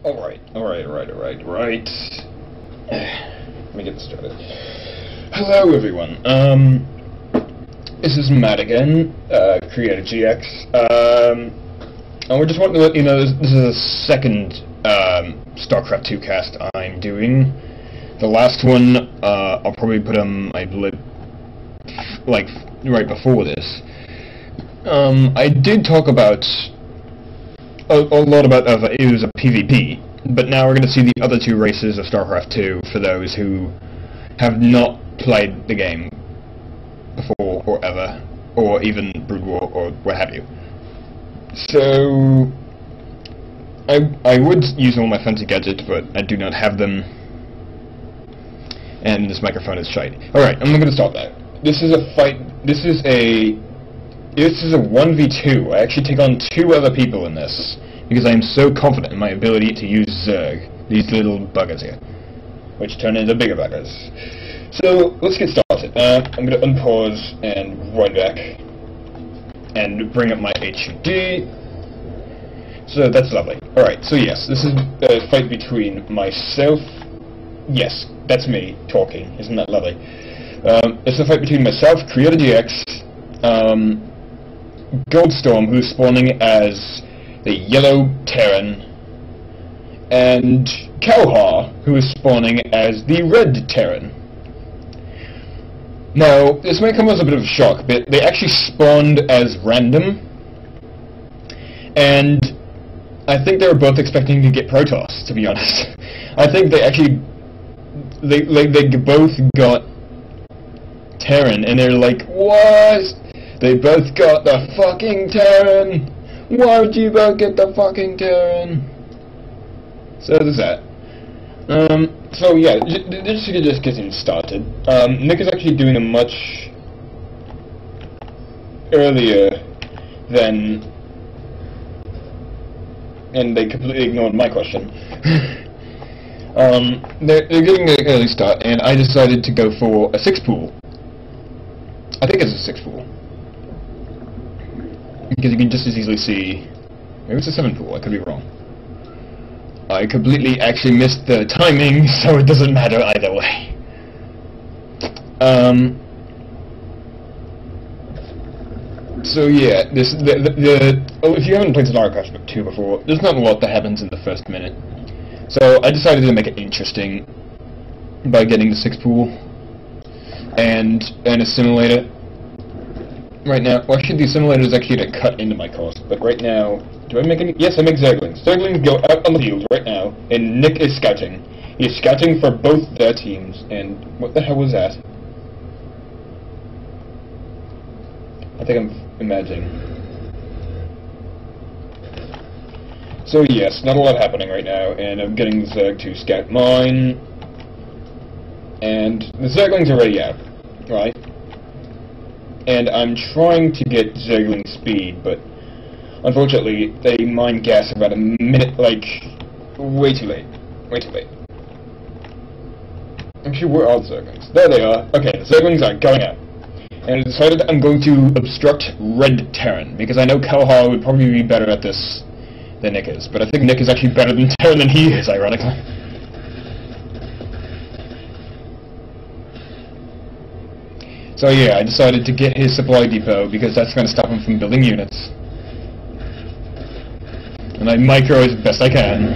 Alright. Let me get this started. Hello everyone, this is Matt again, CreatorGX, and we're just wanting to let you know this is the second, Starcraft II cast I'm doing. The last one, I'll probably put on my blip, like, right before this. I did talk about a lot about it was a PvP, but now we're going to see the other two races of StarCraft II for those who have not played the game before or ever, or even Brood War or what have you. So I would use all my fancy gadgets, but I do not have them, and this microphone is shite. Alright, I'm going to stop that. This is a fight. This is a 1v2. I actually take on two other people in this, because I am so confident in my ability to use Zerg, these little buggers here, which turn into bigger buggers. So, let's get started. I'm going to unpause and run back, and bring up my HUD. So, that's lovely. Alright, so yes, this is a fight between myself. Yes, that's me talking. Isn't that lovely? It's a fight between myself, CreatorGX, Goldstorm, who's spawning as the Yellow Terran, and Kauhar, who is spawning as the Red Terran. Now, this may come as a bit of a shock, but they actually spawned as random, and I think they were both expecting to get Protoss, to be honest. I think they actually, they both got Terran, and they're like, what? They both got the fucking Terran! Why would you both get the fucking Terran? So there's that. So yeah, just getting started. Nick is actually doing a much earlier than, and they completely ignored my question. They're getting an early start, and I decided to go for a 6-pool. I think it's a 6-pool. Because you can just as easily see, maybe it's a 7-pool, I could be wrong. I completely actually missed the timing, so it doesn't matter either way. So yeah, if you haven't played Starcraft II before, there's not a lot that happens in the first minute. So I decided to make it interesting by getting the 6-pool and a simulator. Right now, well, actually the assimilator is actually to cut into my cost, but right now, do I make any? Yes, I make Zerglings. Zerglings go out on the field right now, and Nick is scouting. He is scouting for both their teams, and what the hell was that? I think I'm imagining. So yes, not a lot happening right now, and I'm getting the Zerg to scout mine, and the Zerglings are already out, right? And I'm trying to get Zergling speed, but unfortunately they mine gas about a minute, like, way too late. Actually, where are the Zerglings? There they are. Okay, the Zerglings are going out. And I decided I'm going to obstruct Red Terran, because I know Kauhar would probably be better at this than Nick is, but I think Nick is actually better than Terran than he is, ironically. So yeah, I decided to get his supply depot, because that's going to stop him from building units. And I micro as best I can.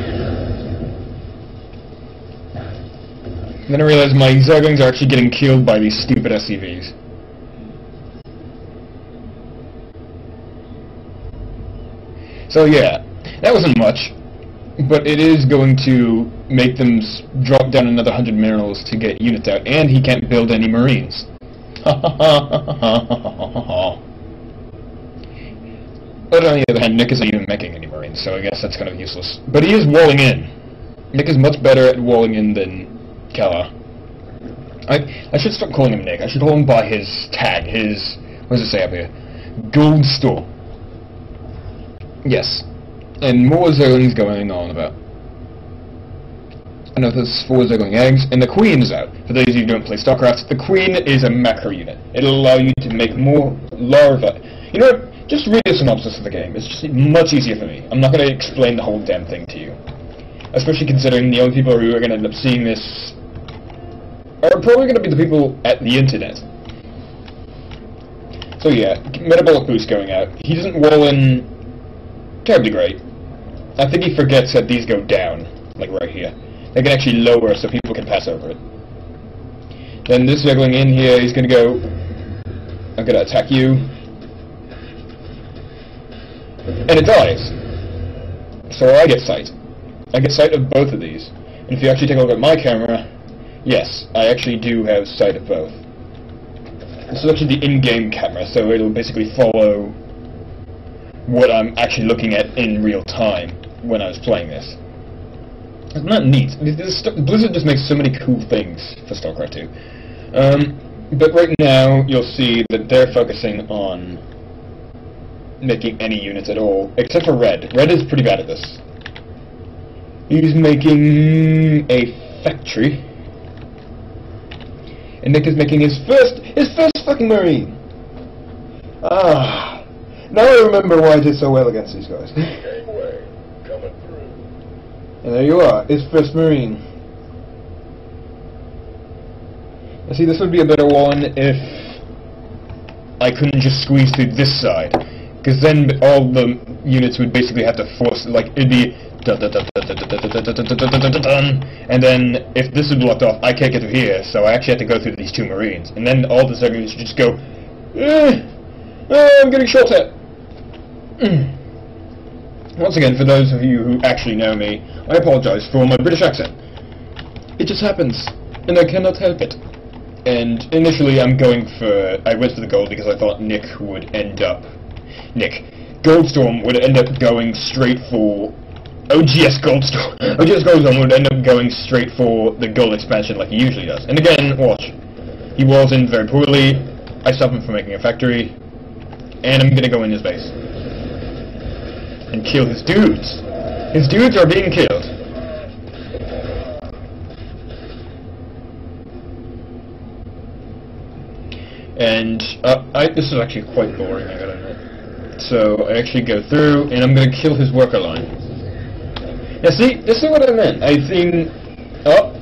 And then I realized my Zerglings are actually getting killed by these stupid SCVs. So yeah, that wasn't much, but it is going to make them drop down another 100 minerals to get units out, and he can't build any Marines. But on the other hand, Nick isn't even making any Marines, so I guess that's kind of useless. But he is walling in. Nick is much better at walling in than Kala. I should stop calling him Nick. I should call him by his tag, his... what does it say up here? Goldstorm. Yes. And more Zerglings going on about. I know there's 4 Zergling eggs, and the Queen is out. For those of you who don't play StarCraft, the Queen is a macro unit. It'll allow you to make more larvae. You know what? Just read a synopsis of the game. It's just much easier for me. I'm not going to explain the whole damn thing to you. Especially considering the only people who are going to end up seeing this are probably going to be the people at the internet. So yeah, metabolic boost going out. He doesn't wall in terribly great. I think he forgets that these go down, like right here. They can actually lower so people can pass over it. Then this juggling in here, he's going to go, I'm going to attack you. And it dies. So I get sight. I get sight of both of these. And if you actually take a look at my camera, yes, I actually do have sight of both. This is actually the in-game camera, so it'll basically follow what I'm actually looking at in real time when I was playing this. Isn't that neat? Blizzard just makes so many cool things for Starcraft II. But right now, you'll see that they're focusing on making any units at all, except for Red. Red is pretty bad at this. He's making a factory. And Nick is making his first fucking Marine! Ah, now I remember why I did so well against these guys. Gateway coming through. And there you are, his first Marine. Now see, this would be a better one if I couldn't just squeeze through this side. Because then all the units would basically have to force, like, it'd be and then if this is blocked off, I can't get through here, so I actually have to go through these two Marines. And then all the Zerglings just go, I'm getting shot at. Once again, for those of you who actually know me, I apologize for my British accent. It just happens, and I cannot help it. And initially I went for the gold because I thought Goldstorm would end up going straight for OGS Goldstorm. OGS Goldstorm would end up going straight for the gold expansion like he usually does. And again, watch. He walls in very poorly. I stop him from making a factory. And I'm gonna go in his base. And kill his dudes. His dudes are being killed. And this is actually quite boring, I gotta admit. So I actually go through, and I'm gonna kill his worker line. Now see, this is what I meant. I think... Oh!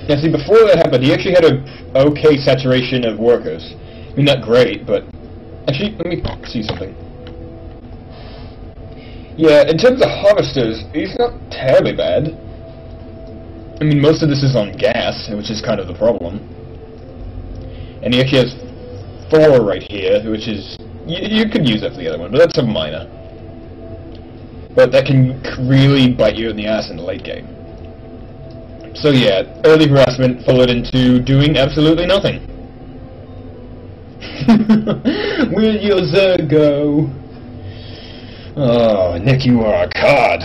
Now see, before that happened, he actually had a okay saturation of workers. I mean, not great, but... Actually, let me see something. Yeah, in terms of harvesters, he's not terribly bad. I mean, most of this is on gas, which is kind of the problem. And he actually has 4 right here, which is... You could use that for the other one, but that's a minor. But that can really bite you in the ass in the late game. So yeah, early harassment followed into doing absolutely nothing. Will your Zerg go? Oh, Nick, you are a card.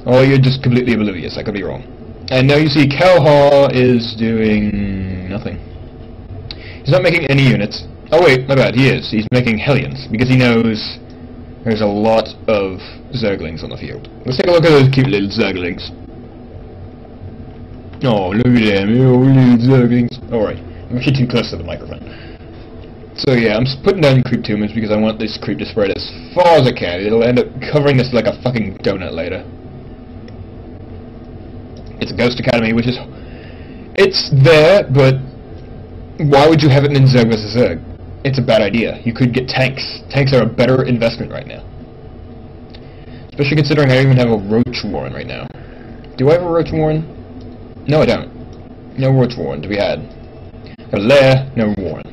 Oh, you're just completely oblivious, I could be wrong. And now you see Kauhar is doing nothing. He's not making any units. Oh wait, my bad, he is. He's making Hellions, because he knows there's a lot of Zerglings on the field. Let's take a look at those cute little Zerglings. Oh, look at them, oh, little Zerglings. Alright, I'm actually too close to the microphone. So yeah, I'm putting down creep tumors because I want this creep to spread as far as I can. It'll end up covering this like a fucking donut later. It's a Ghost Academy, which is... It's there, but... Why would you have it in Zerg vs Zerg? It's a bad idea. You could get tanks. Tanks are a better investment right now. Especially considering I even have a Roach Warren right now. Do I have a Roach Warren? No, I don't. No Roach Warren to be had. No Lair, no Warren.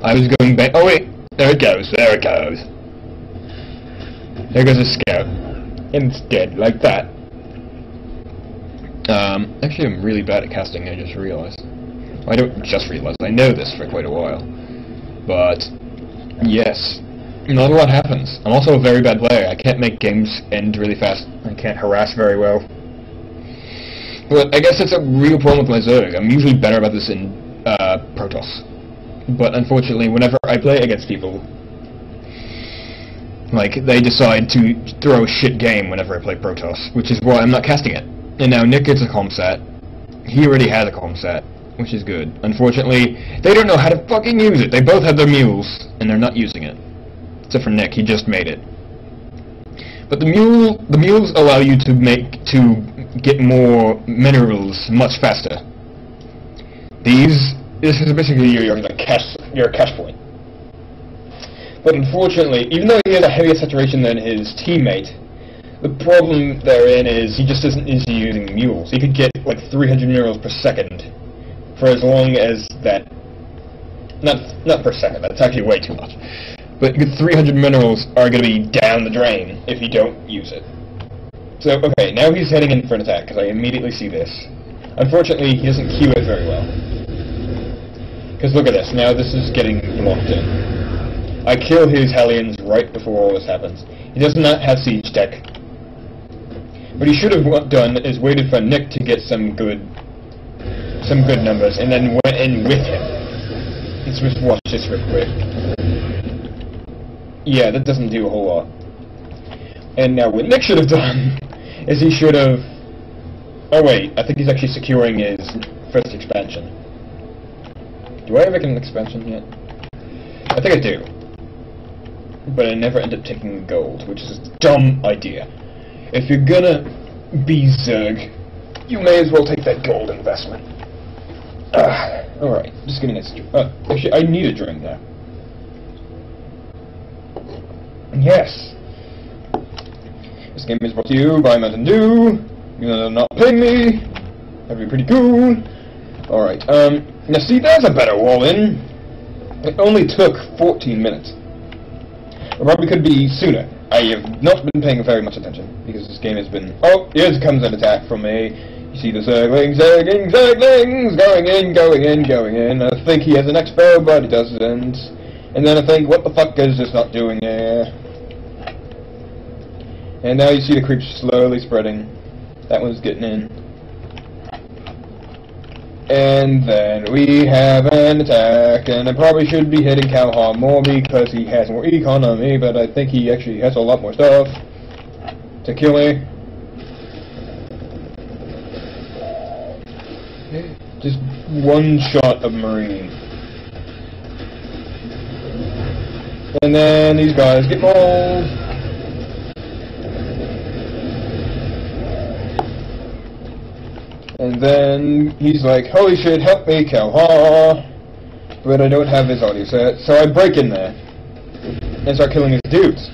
I was going back... Oh wait! There it goes, there it goes. There goes a scout. And it's dead, like that. Actually I'm really bad at casting, I just realized. Well, I don't just realize, I know this for quite a while. But, yes. Not a lot happens. I'm also a very bad player. I can't make games end really fast. I can't harass very well. But I guess that's a real problem with my Zerg. I'm usually better about this in, Protoss. But unfortunately, whenever I play against people, like, they decide to throw a shit game whenever I play Protoss, which is why I'm not casting it. And now Nick gets a comsat. He already has a comsat, which is good. Unfortunately, they don't know how to fucking use it. They both have their mules, and they're not using it. Except for Nick, he just made it. But the mules allow you to get more minerals much faster. This is basically your cash point. But unfortunately, even though he has a heavier saturation than his teammate, the problem therein is he just isn't using mules. He could get like 300 minerals per second for as long as that. Not per second. That's actually way too much. But 300 minerals are going to be down the drain if you don't use it. So okay, now he's heading in for an attack because I immediately see this. Unfortunately, he doesn't cue it very well. Because look at this. Now this is getting locked in. I kill his Hellions right before all this happens. He does not have siege tech. What he should have done is waited for Nick to get some good numbers, and then went in with him. Let's just watch this real quick. Yeah, that doesn't do a whole lot. And now what Nick should have done is he should have... Oh wait, I think he's actually securing his first expansion. Do I ever get an expansion yet? I think I do. But I never end up taking gold, which is a dumb idea. If you're gonna be Zerg, you may as well take that gold investment. Alright, just getting it. Actually, I need a drink now. Yes! This game is brought to you by Mountain Dew. Even though they're not paying me. That'd be pretty cool. Alright, now see, there's a better wall in. It only took 14 minutes. It probably could be sooner. I have not been paying very much attention, because this game has been... Oh, here comes an attack from me. You see the zerglings, going in. I think he has an expo, but he doesn't. And then I think, what the fuck is this not doing here? And now you see the creeps slowly spreading. That one's getting in. And then we have an attack, and I probably should be hitting Kauhar more because he has more economy, but I think he actually has a lot more stuff to kill me. Just one shot of Marine. And then these guys get mauled. And then he's like, holy shit, help me, Kauhar. But I don't have his audio set, so I break in there and start killing his dudes.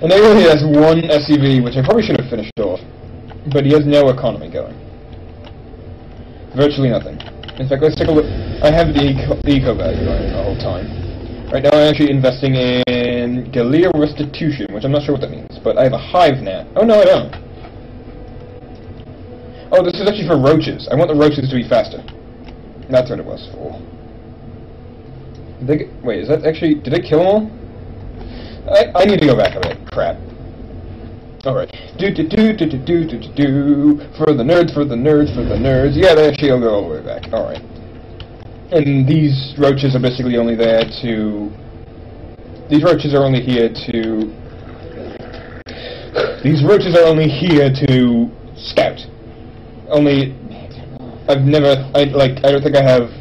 And he only has one SCV, which I probably should have finished off. But he has no economy going. Virtually nothing. In fact, let's take a look. I have the eco value going the whole time. Right now I'm actually investing in Galea Restitution, which I'm not sure what that means, but I have a hive now. Oh no, I don't. Oh, this is actually for roaches. I want the roaches to be faster. That's what it was for. Wait, is that actually... Did I kill them all? I need to go back a bit. Crap. Alright. For the nerds. Yeah, they actually will go all the way back. Alright. And these roaches are basically only there to... These roaches are only here to scout. Only... I don't think I have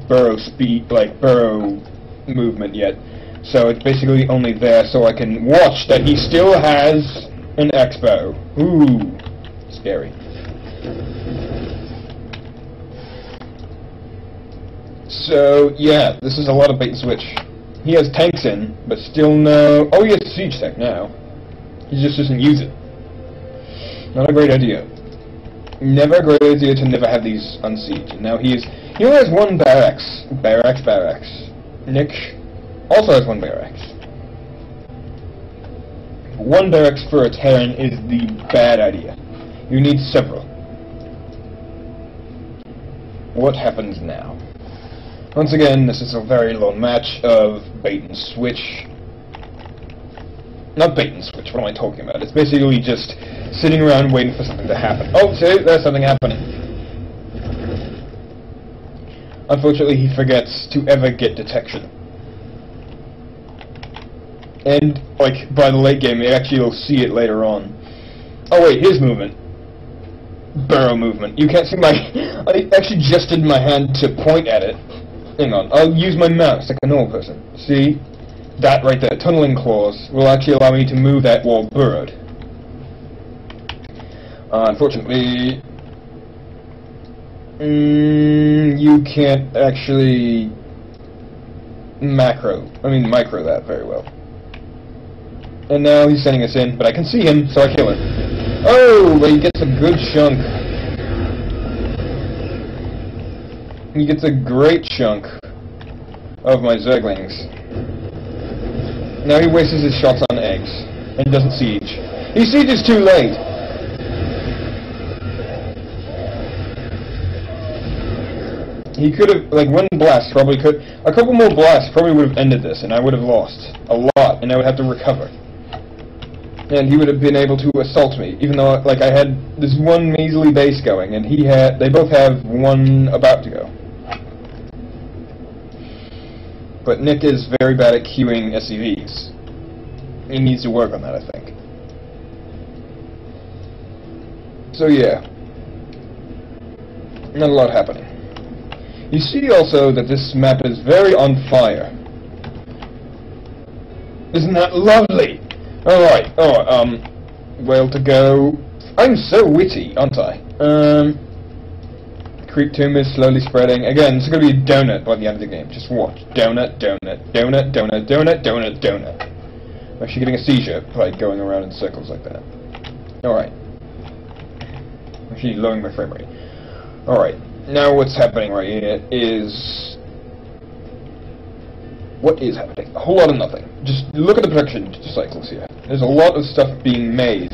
burrow speed, burrow movement yet. So it's basically only there so I can watch that he still has an expo. Ooh. Scary. So, yeah, this is a lot of bait and switch. He has tanks in, but still no... Oh, he has siege tech now. He just doesn't use it. Not a great idea. Never a great idea to never have these on siege. Now he only has one barracks. Barracks. Nick also has one barracks. One barracks for a Terran is the bad idea. You need several. What happens now? Once again, this is a very long match of bait and switch. Not bait and switch, what am I talking about? It's basically just sitting around waiting for something to happen. Oh, see, there's something happening. Unfortunately, he forgets to ever get detection. And, by the late game, you actually will see it later on. Oh wait, his movement. Burrow movement. You can't see my... I actually gestured my hand to point at it. hang on, I'll use my mouse like a normal person. See? That right there, tunneling claws, will actually allow me to move that wall burrowed. Unfortunately, you can't actually micro that very well. And now he's sending us in, but I can see him, so I kill him. Oh, but he gets a good chunk. He gets a great chunk of my Zerglings. Now he wastes his shots on eggs, and doesn't siege. He sieges too late! He could have, like, one blast probably could... A couple more blasts probably would have ended this, and I would have lost a lot, and I would have to recover. And he would have been able to assault me, even though, like, I had this one measly base going, and they both have one about to go. But Nick is very bad at queuing SCVs. He needs to work on that, I think. So yeah. Not a lot happening. You see also that this map is very on fire. Isn't that lovely? Alright, well to go... I'm so witty, aren't I? Creep tomb is slowly spreading. Again, this is going to be a donut by the end of the game. Just watch. Donut, donut, donut, donut, donut, donut, donut. I'm actually getting a seizure by going around in circles like that. Alright. I'm actually lowering my frame rate. Alright. Now what's happening right here is... What is happening? A whole lot of nothing. Just look at the production cycles here. There's a lot of stuff being made.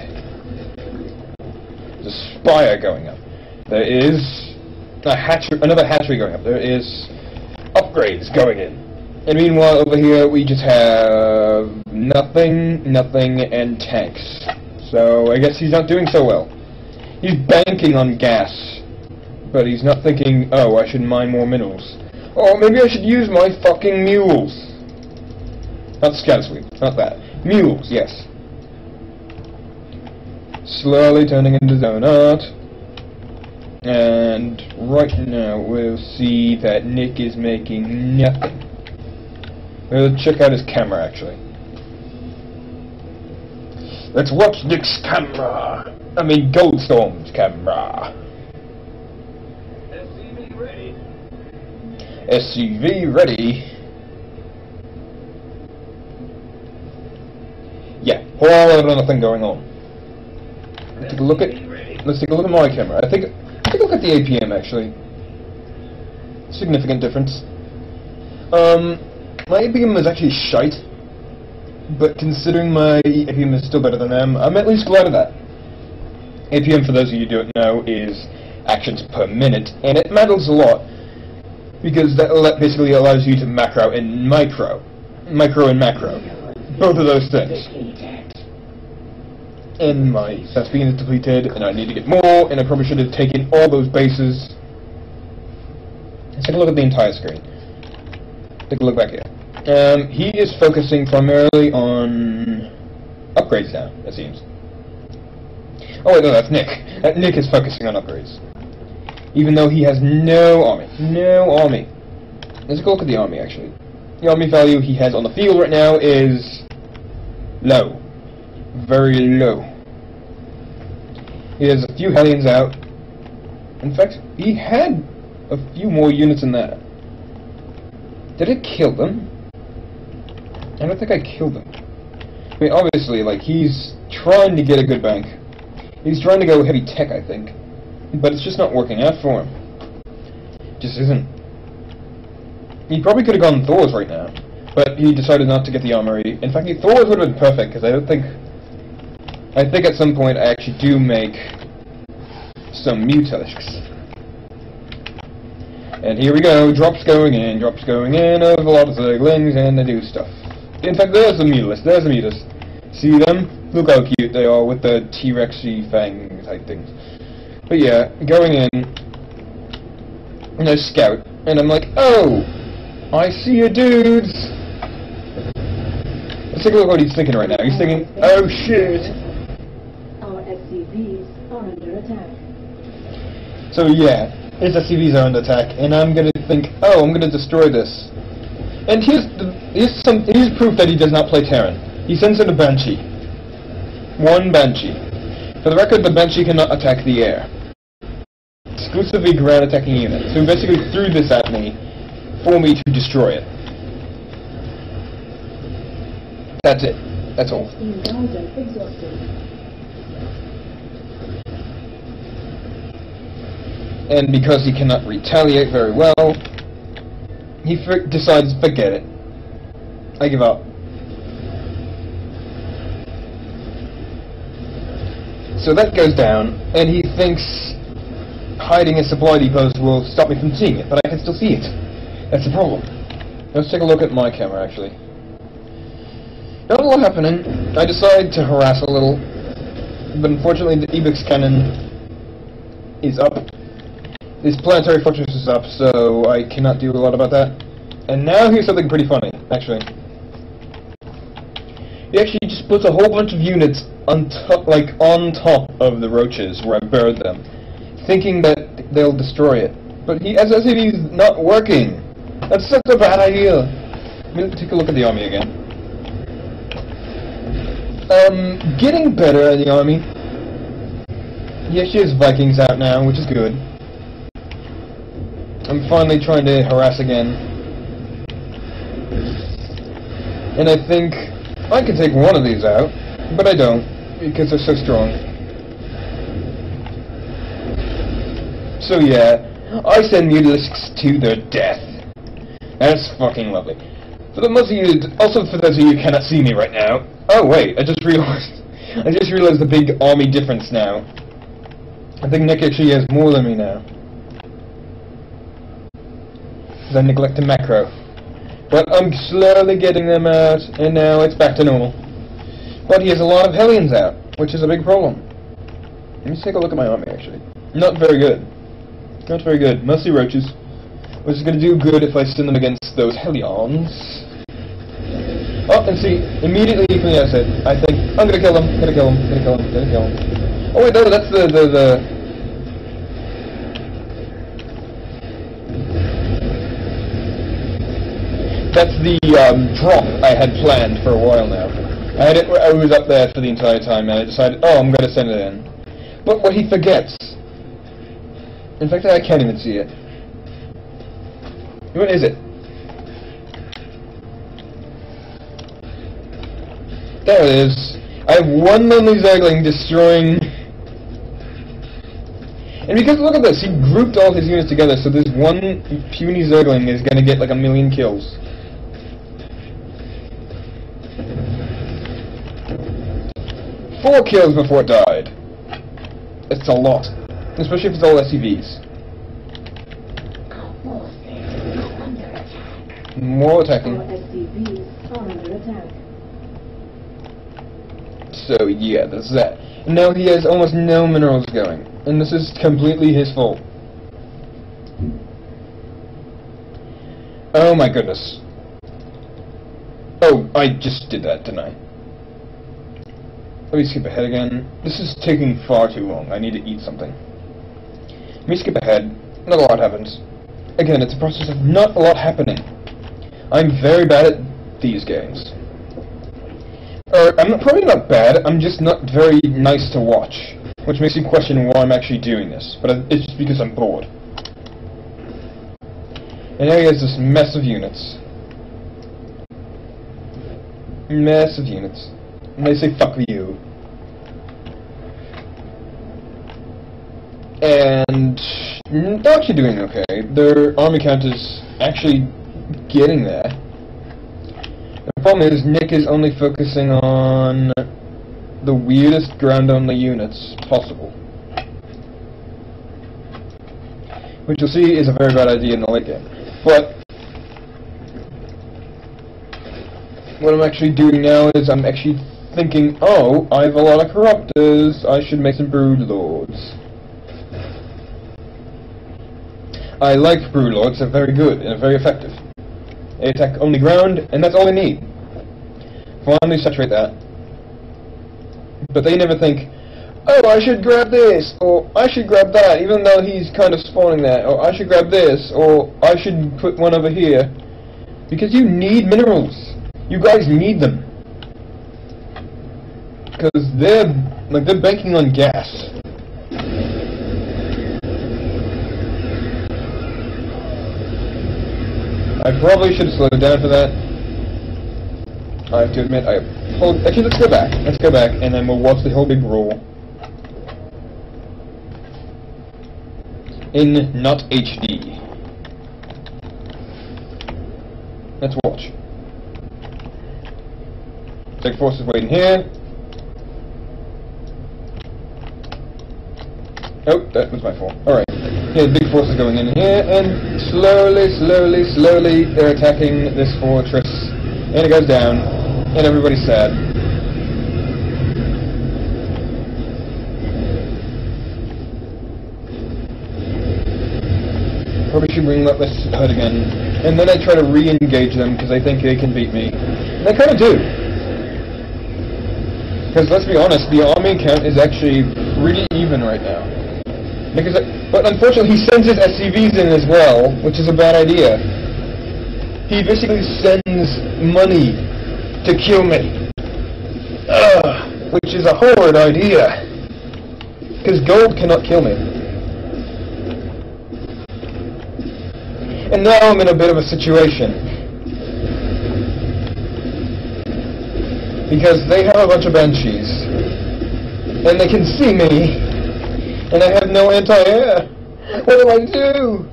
There's a spire going up. There is another hatchery going up. There is upgrades going in. And meanwhile over here we just have nothing, and tanks. So I guess he's not doing so well. He's banking on gas. But he's not thinking, oh, I should mine more minerals. Or maybe I should use my fucking mules. Not scatter sweep, not that. Mules, yes. Slowly turning into donut. And right now we'll see that Nick is making nothing. We'll check out his camera actually. Let's watch Nick's camera. I mean Goldstorm's camera. SCV ready. Yeah, whole lot of nothing going on. Let's take a look at my camera. I think take a look at the APM actually. Significant difference. My APM is actually shite, but considering my APM is still better than them, I'm at least glad of that. APM, for those of you who don't know, is actions per minute, and it matters a lot. Because that basically allows you to macro and micro. Micro and macro. Both of those things. And my being is depleted, and I need to get more, and I probably should have taken all those bases. Let's take a look at the entire screen. Take a look back here. He is focusing primarily on upgrades now, it seems. Oh wait, no, that's Nick. Nick is focusing on upgrades. Even though he has no army. No army. Let's go look at the army, actually. The army value he has on the field right now is... low. Very low. He has a few Hellions out. In fact, he had a few more units than that. Did it kill them? I don't think I killed them. I mean, obviously, like, he's trying to get a good bank. He's trying to go heavy tech, I think. But it's just not working out for him. Just isn't. He probably could have gone Thor's right now, but he decided not to get the armory. In fact, Thor's would have been perfect, because I think at some point I actually do make some Mutulisks. And here we go, drops going in of a lot of Zerglings, and they do stuff. In fact, there's the Mutalisk, there's the Mutas. See them? Look how cute they are with the T-Rexy fang type things. But yeah, going in, and I scout, and I'm like, oh, I see you dudes! Let's take a look at what he's thinking right now. He's thinking, oh shit! Our SCVs are under attack. So yeah, his SCVs are under attack, and I'm gonna think, oh, I'm gonna destroy this. And here's proof that he does not play Terran. He sends in a Banshee. One Banshee. For the record, the Banshee cannot attack the air. Exclusively ground attacking unit. So he basically threw this at me for me to destroy it. That's it. That's all. And because he cannot retaliate very well, he decides, forget it. I give up. So that goes down, and he thinks hiding his supply depots will stop me from seeing it, but I can still see it. That's the problem. Let's take a look at my camera, actually. Not a lot happening. I decide to harass a little, but unfortunately the Ebix cannon is up. This planetary fortress is up, so I cannot do a lot about that. And now here's something pretty funny, actually. He actually just puts a whole bunch of units on top, on top of the roaches where I buried them, thinking that they'll destroy it. But his SCV is not working. That's such a bad idea. Let me take a look at the army again. Getting better at the army. He actually has Vikings out now, which is good. I'm finally trying to harass again. And I think I can take one of these out, but I don't, because they're so strong. So yeah, I send mutalisks to their death. That's fucking lovely. For the most of you, also for those of you who cannot see me right now. Oh wait, I just realized the big army difference now. I think Nick actually has more than me now. Because I neglect a macro. But I'm slowly getting them out, and now it's back to normal. But he has a lot of Hellions out, which is a big problem. Let me take a look at my army, actually. Not very good. Not very good. Mostly roaches. Which is going to do good if I send them against those Hellions. Oh, and see, immediately from the outset, I think, I'm going to kill them, going to kill them, going to kill them, going to kill them. Oh wait, no, that's That's the drop I had planned for a while now. I was up there for the entire time, and I decided, oh, I'm going to send it in. But what he forgets... In fact, I can't even see it. What is it? There it is. I have one lonely Zergling destroying... And because, look at this, he grouped all his units together, so this one puny Zergling is going to get like 1,000,000 kills. Four kills before it died. It's a lot. Especially if it's all SCVs. More attacking. So yeah, that's that. And now he has almost no minerals going. And this is completely his fault. Oh my goodness. Oh, I just did that, didn't I? Let me skip ahead again. This is taking far too long. I need to eat something. Let me skip ahead. Not a lot happens. Again, it's a process of not a lot happening. I'm very bad at these games. I'm probably not bad, I'm just not very nice to watch. Which makes you question why I'm actually doing this. But it's just because I'm bored. And now he has this mess of units. Mess of units. And they say, fuck you. And they're actually doing okay. Their army count is actually getting there. The problem is Nick is only focusing on the weirdest ground-only units possible. Which you'll see is a very bad idea in the late game. But what I'm actually doing now is I'm actually thinking, oh, I have a lot of corruptors, I should make some broodlords. I like broodlords, they're very good and very effective. They attack only ground, and that's all they need. Finally saturate that. But they never think, oh, I should grab this, or I should grab that, even though he's kind of spawning that, or I should grab this, or I should put one over here. Because you need minerals. You guys need them. Because they're banking on gas. I probably should have slowed down for that. I have to admit, actually, let's go back. Let's go back, and then we'll watch the whole big roar. In not HD. Let's watch. Big force is waiting here. Oh, that was my fault. Alright. Yeah, big force is going in here, and slowly, they're attacking this fortress. And it goes down, and everybody's sad. Probably should bring up this HUD again. And then I try to re-engage them, because I think they can beat me. And they kind of do. Because let's be honest, the army count is actually pretty even right now. But unfortunately he sends his SCVs in as well, which is a bad idea. He basically sends money to kill me. Which is a horrid idea. Because gold cannot kill me. And now I'm in a bit of a situation. Because they have a bunch of banshees. And they can see me. And I have no anti-air. What do I do?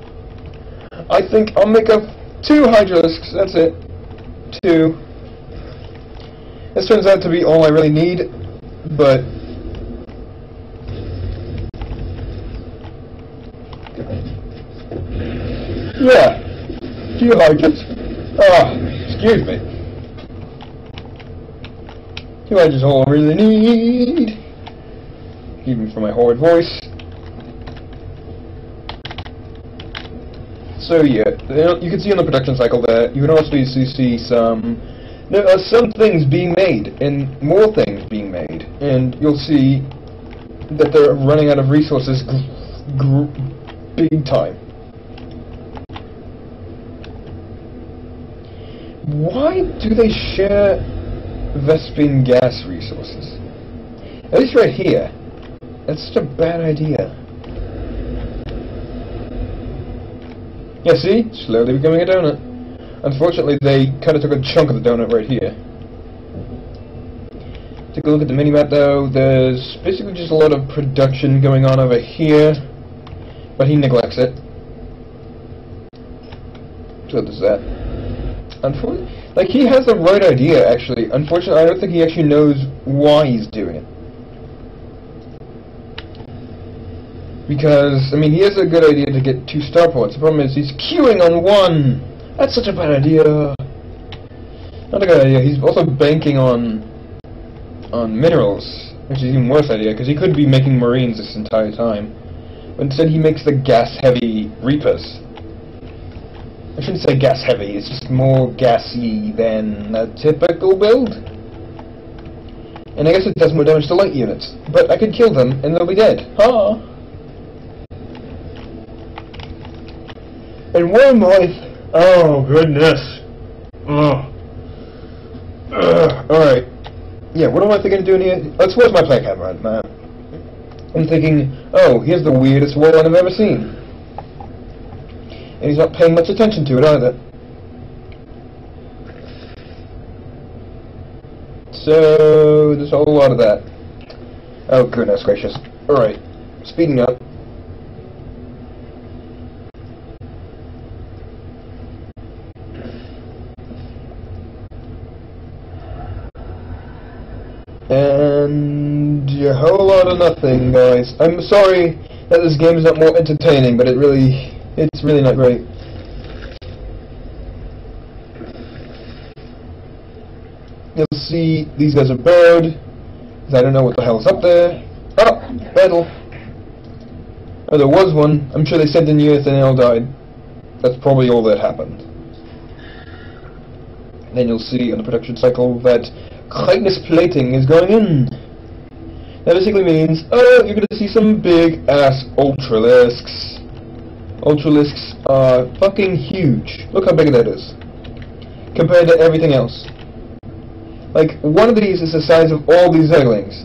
I think I'll make up 2 Hydralisks. That's it. 2. This turns out to be all I really need. But yeah, 2 Hydras. Excuse me. 2 Hydras is all I really need. Even for my horrid voice. So yeah, you can see on the production cycle there, you can also see there are some things being made, and more things being made, and you'll see that they're running out of resources big time. Why do they share Vespine gas resources? At least right here. That's such a bad idea. Yeah, see? Slowly becoming a donut. Unfortunately, they kind of took a chunk of the donut right here. Take a look at the minimap though. There's basically just a lot of production going on over here. But he neglects it. So there's that. Unfortunately, like, he has the right idea, actually. Unfortunately, I don't think he actually knows why he's doing it. Because, I mean, he has a good idea to get 2 starports. The problem is he's queuing on 1! That's such a bad idea! Not a good idea. He's also banking on minerals, which is an even worse idea, because he could be making marines this entire time. But instead he makes the gas-heavy Reapers. I shouldn't say gas-heavy, it's just more gassy than a typical build. And I guess it does more damage to light units. But I could kill them, and they'll be dead. Ha! And one life. Oh goodness. Alright. Yeah, what am I thinking of doing here? Let's watch my play camera, man. I'm thinking, oh, here's the weirdest wall I've ever seen. And he's not paying much attention to it either. So there's a whole lot of that. Oh goodness gracious. Alright. Speeding up. And a whole lot of nothing, guys. I'm sorry that this game is not more entertaining, but it's really not great. You'll see these guys are buried, because I don't know what the hell's up there. Oh, battle. Oh, there was one. I'm sure they sent in the earth and they all died. That's probably all that happened. And then you'll see on the production cycle that Chitinous plating is going in. That basically means, oh, you're gonna see some big ass ultralisks. Ultralisks are fucking huge. Look how big that is compared to everything else. Like, one of these is the size of all these Zerglings.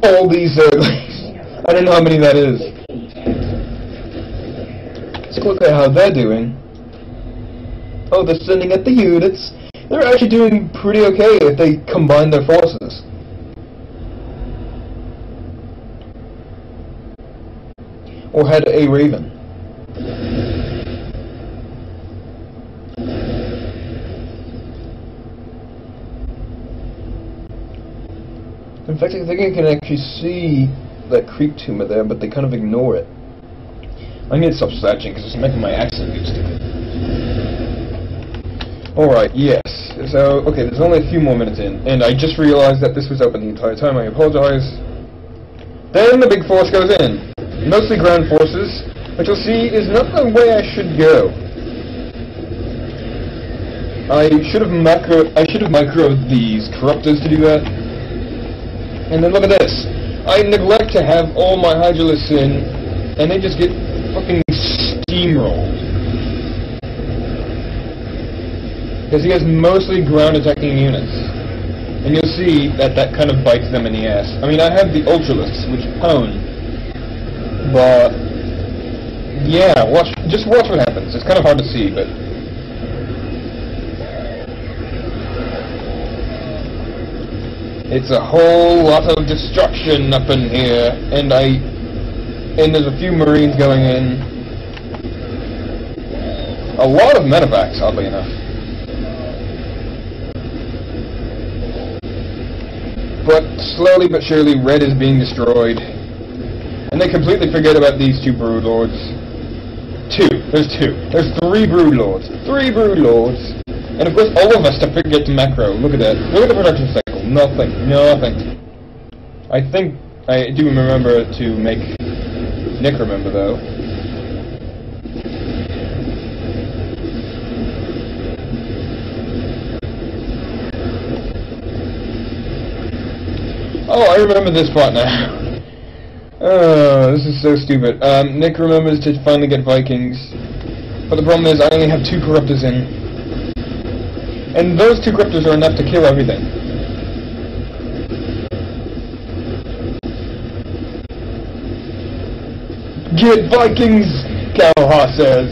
All these Zerglings. I don't know how many that is. Let's look at how they're doing. Oh, they're sending at the units. They're actually doing pretty okay if they combine their forces. Or had a Raven. In fact, I think I can actually see that creep tumor there, but they kind of ignore it. I need to stop searching because it's making my accent get stupid. Alright, yes. So, okay, there's only a few more minutes in, and I just realized that this was open the entire time. I apologize. Then the big force goes in. Mostly ground forces, which you'll see is not the way I should go. I should have microed these corruptors to do that. And then look at this. I neglect to have all my Hydralisks in, and they just get fucking steamrolled. Because he has mostly ground attacking units. And you'll see that that kind of bites them in the ass. I mean, I have the Ultralisks, which pwn. But yeah, just watch what happens. It's kind of hard to see, but it's a whole lot of destruction up in here, and there's a few Marines going in. A lot of medevacs, oddly enough. But slowly but surely, red is being destroyed. And they completely forget about these two Broodlords. There's two. There's 3 Broodlords. 3 Broodlords. And of course, all of us to forget to macro. Look at that. Look at the production cycle. Nothing. I think I do remember to make Nick remember, though. Oh, I remember this part now. Oh, this is so stupid. Nick remembers to finally get Vikings, but the problem is I only have 2 Corruptors in. And those 2 Corruptors are enough to kill everything. Get Vikings, Kauhar says.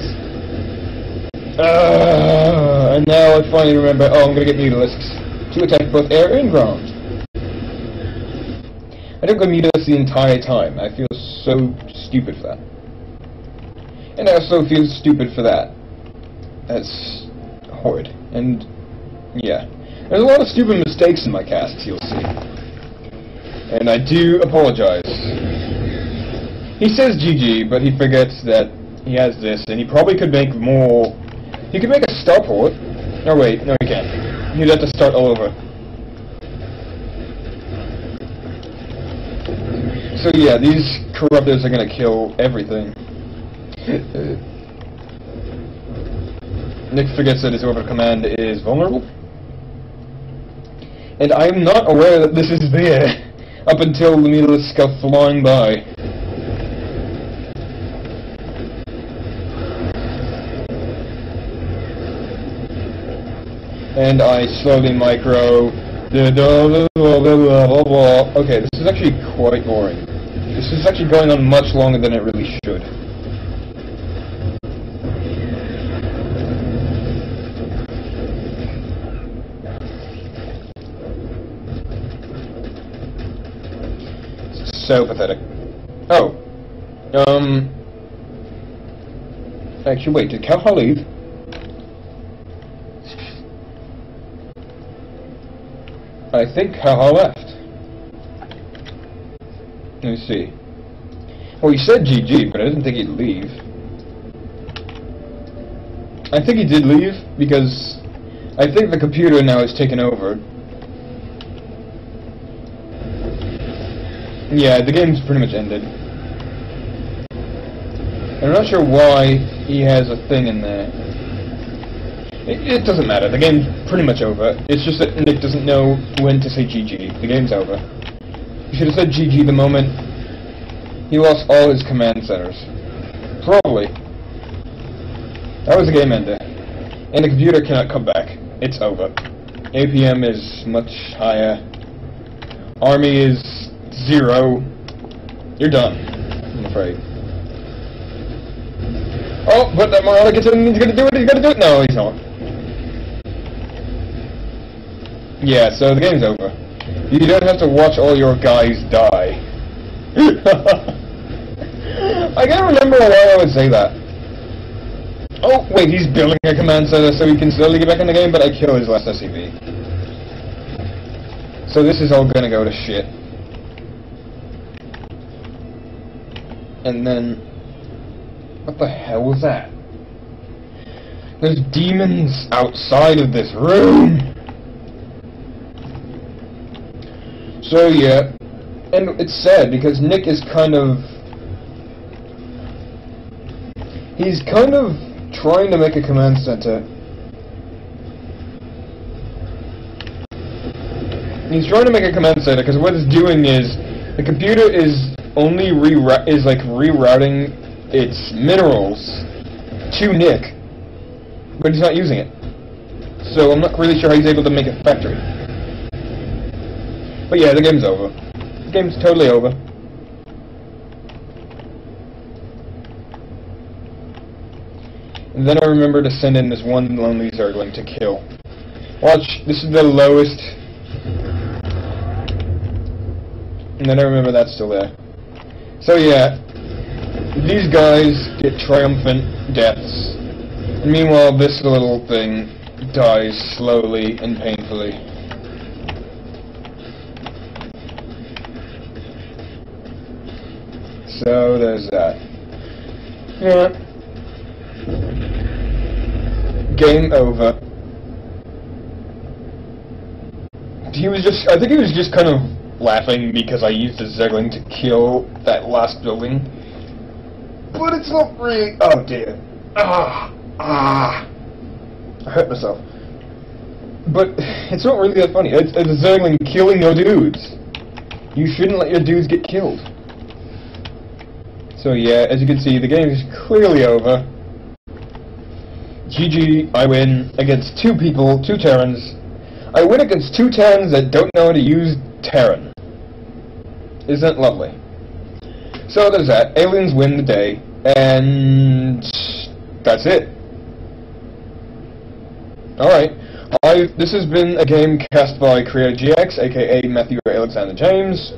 And now I finally remember, oh, I'm gonna get Mutalisks to attack both air and ground. I don't go Mutalisks the entire time. I feel so stupid for that. And I also feel stupid for that. That's horrid. And yeah. There's a lot of stupid mistakes in my casts, you'll see. And I do apologize. He says GG, but he forgets that he has this, and he probably could make more. He could make a starport. No, wait, no, he can't. He'd have to start all over. So yeah, these corruptors are gonna kill everything. Nick forgets that his orbital command is vulnerable. And I'm not aware that this is there up until the Mutalisks go flying by. And I slowly micro. Okay, this is actually quite boring. This is actually going on much longer than it really should. It's so pathetic. Oh. Actually, wait, did Kauhar leave? I think Kauhar left. Let me see. Well, he said GG, but I didn't think he'd leave. I think he did leave, because I think the computer now has taken over. Yeah, the game's pretty much ended. I'm not sure why he has a thing in there. It doesn't matter. The game's pretty much over. It's just that Nick doesn't know when to say GG. The game's over. He should have said GG the moment he lost all his command centers. Probably. That was the game ender. And the computer cannot come back. It's over. APM is much higher. Army is 0. You're done, I'm afraid. Oh, but that Marauder gets in, he's gonna do it, No, he's not. Yeah, so the game's over. You don't have to watch all your guys die. I can't remember why I would say that. Oh, wait, he's building a command center so he can slowly get back in the game, but I kill his last SCV. So this is all gonna go to shit. And then... what the hell was that? There's demons outside of this room! So yeah, and it's sad because Nick is kind of... he's kind of trying to make a command center. He's trying to make a command center because what it's doing is the computer is only rerouting its minerals to Nick, but he's not using it. So I'm not really sure how he's able to make a factory. But yeah, the game's over. The game's totally over. And then I remember to send in this one lonely Zergling to kill. Watch, this is the lowest. And then I remember that's still there. So yeah, these guys get triumphant deaths. And meanwhile, this little thing dies slowly and painfully. So there's that. Yeah. Game over. I think he was just kind of laughing because I used a Zergling to kill that last building. But it's not really... oh dear. I hurt myself. But it's not really that funny. It's a Zergling killing your dudes. You shouldn't let your dudes get killed. So yeah, as you can see, the game is clearly over. GG, I win against 2 people, 2 Terrans. I win against 2 Terrans that don't know how to use Terran. Isn't that lovely? So there's that. Aliens win the day, and that's it. Alright. This has been a game cast by CreatorGX, aka Matthew Alexander James,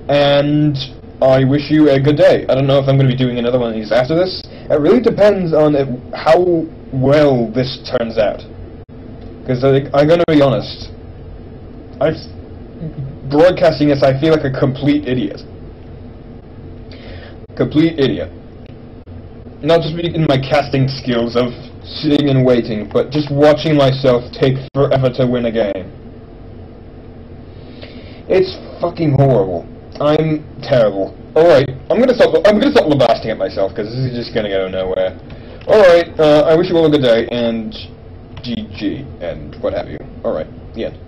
and I wish you a good day. I don't know if I'm going to be doing another one of these after this. It really depends on how well this turns out. Because I'm going to be honest, broadcasting this, I feel like a complete idiot. Complete idiot. Not just in my casting skills of sitting and waiting, but just watching myself take forever to win a game. It's fucking horrible. I'm terrible. Alright, I'm gonna stop lambasting at myself, because this is just gonna go nowhere. Alright, I wish you all a good day, and GG, and what have you. Alright, the end.